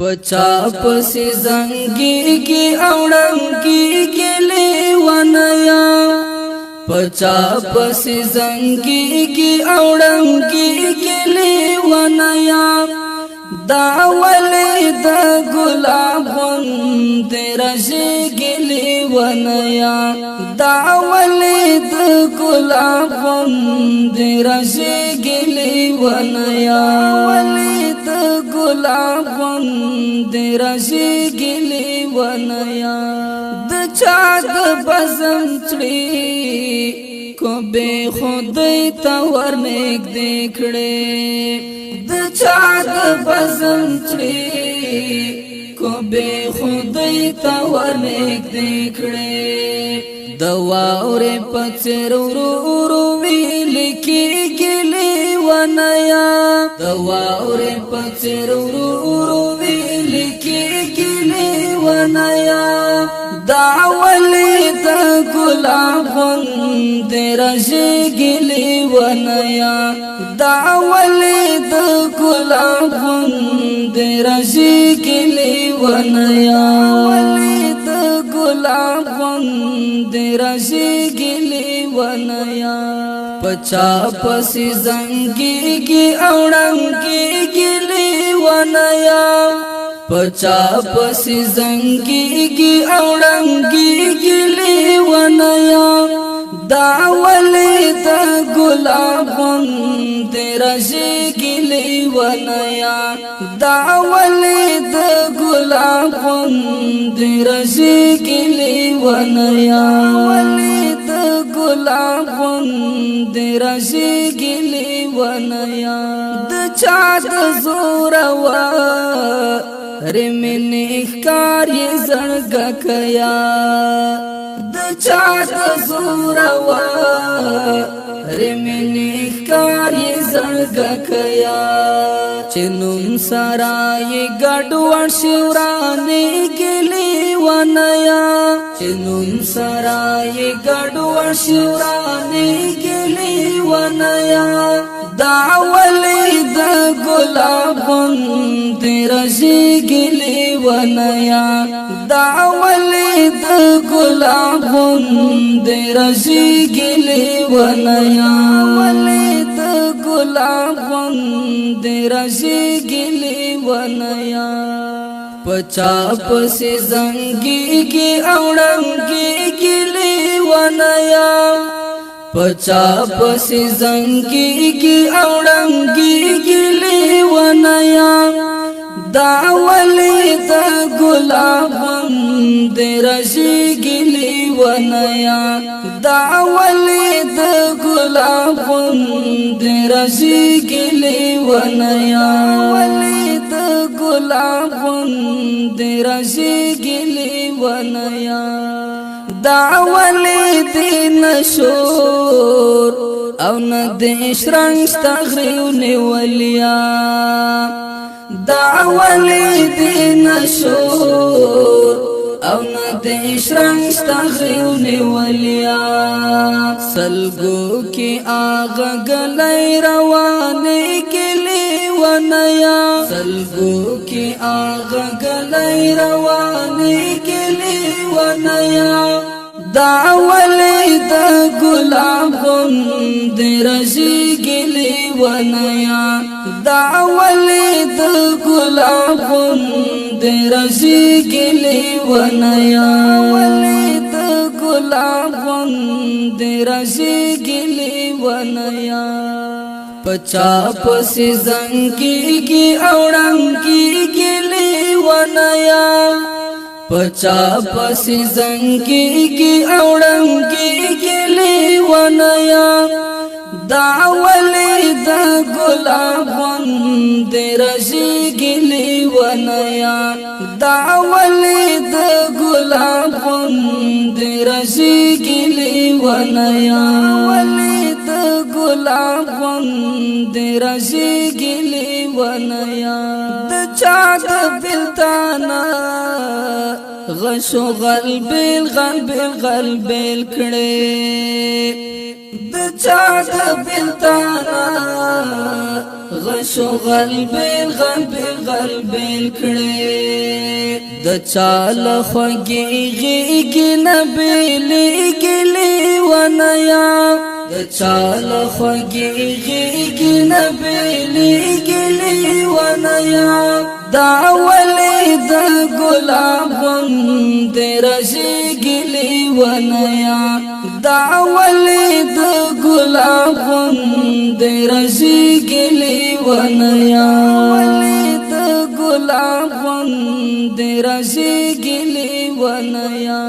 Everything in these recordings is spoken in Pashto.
پچا پسی زنگی کی اوڑنگی کی لیونیا پچا پسی زنگی کی اوڑنگی کی لیونیا داولی دا گلاب غند رشی لیونیا داولی دا گلاب غند رشی لیونیا ولی دا گلاب غند رشی لیونیا دا چا دا بزم چڑی کو بے خودی تور نیک دیکھڑے چاد بزم چڑی کو بے خودی تور نیک دیکھڑے دواورے پچر رو ویلی کی گلی ونیا دواورے پچر رو ویلی کی گلی ونیا داولی دا گلاب غند رشی گلی ونیا داولی دا گلاب غند رشی گلی ونیا ولی دا گلاب غند رشی گلی ونیا پچا پسی زنگی کی اوڑنگی گلی ونیا پچا پسی زنگی کی اوڑنگی گلی ونیا داولی دا گلاب غند رشی گلی ونیا داولی دا گلاب غند رشی گلی ونیا ولی دا گلاب غند رشی گلی ونیا دا چا دا زوروا رمین اخکار یہ زنگا کیا دا چا دا زوروا رمین اخکار یہ زنگا کیا چنم سرائی گڑوڑ شورانے گلی ونیا چنم سرائی گڑوڑ شورانے گلی ونیا داولی دا گلاب غند رشی گلی ونیا داولی دا گلاب غند رشی گلی ونیا ولی دا گلاب غند رشی گلی ونیا پچا پسی زنگی کی اوڑنگی گلی ونیا پچا پسی زنگی کی اوڑنگی گلی ونیا داولی دا گلاب غند رشی گلی ونیا داولی دا گلاب غند رشی گلی ونیا ولی دا گلاب غند رشی گلی ونیا داولی دی نشور او ندیش رنگ ستغریو نیولیا داولی دی نشور او ندیش رنگ ستغریو نیولیا سلگو کی آغا گلی روانے گلی ونیا سلگو کی آغا گلی روانے گلی ونیا داولی دا گلاب غند رشی گلی ونیا داولی دا گلاب غند رشی گلی ونیا ولی دا گلاب غند رشی گلی ونیا پچا پسی زنگی کی اوڑنگی گلی ونیا پچا پسی زنگی کی اوڑنگی گلی ونیا داولی دا گلاب غند رشی گلی ونیا داولی دا گلاب غند رشی گلی ونیا ولی دا گلاب غند رشی گلی ونیا دا چا دا بلتانا غشو غلبیل غلبیل غلبیل کڑے د چا د بلتانا غشو غلبیل غلبیل غلبیل کړي د چا لخوږي غيږي نبيلي ګلي ونیا د چا لخوږي غيږي نبيلي ګلي ونیا دا ولید ګلاب غوند راشګلي ونیا دا ولید ګلاب غوند راشګلي ونیا ولید ګلاب غوند راشګلي ونیا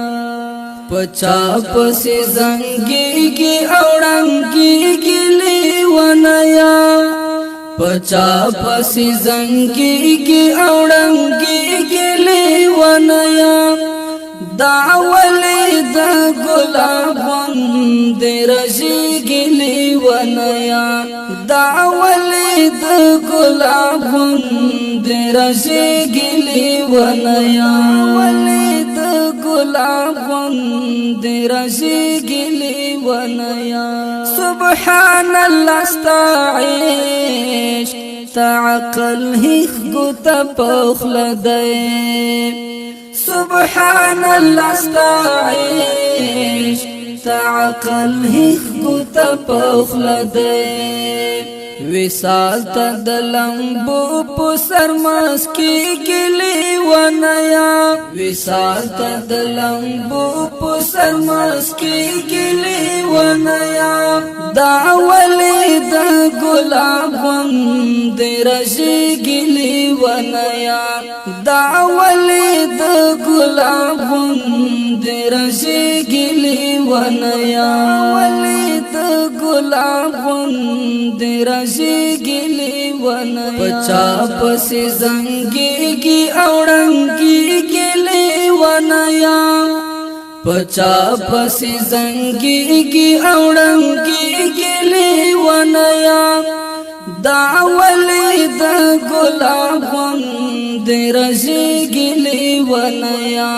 پچا پسې زنګيږي اوړنګيږي ونیا پچا پسې زنګيږي اوړنګيږي ونیا دا ولید ګلاب غوند راشګلي ونیا دا ولید ګلاب غوند راشګلي ونیا ولید ګلاب غوند راشګلي ونیا سبحان الله استعيش تعقل هیخ ګوتا پخلدای سبحان الله استعيش تعقل هیخ ګوتا پخلدای وصال ته د لمبو په سرماس کې ګلي ونیا وصال ته د لمبو په سرماس کې ګلي ونیا دا ولید ګلاب غوند راشګلي ونیا دا ولید ګلاب غوند راشګلي ونیا ولید ګلاب غوند راشګلي ونیا پچا پسې زنګيږي اوړنګيږي ونیا پچا پسې زنګيږي اوړنګيږي ونیا دا ولید ګلاب غوند راشګلي ونیا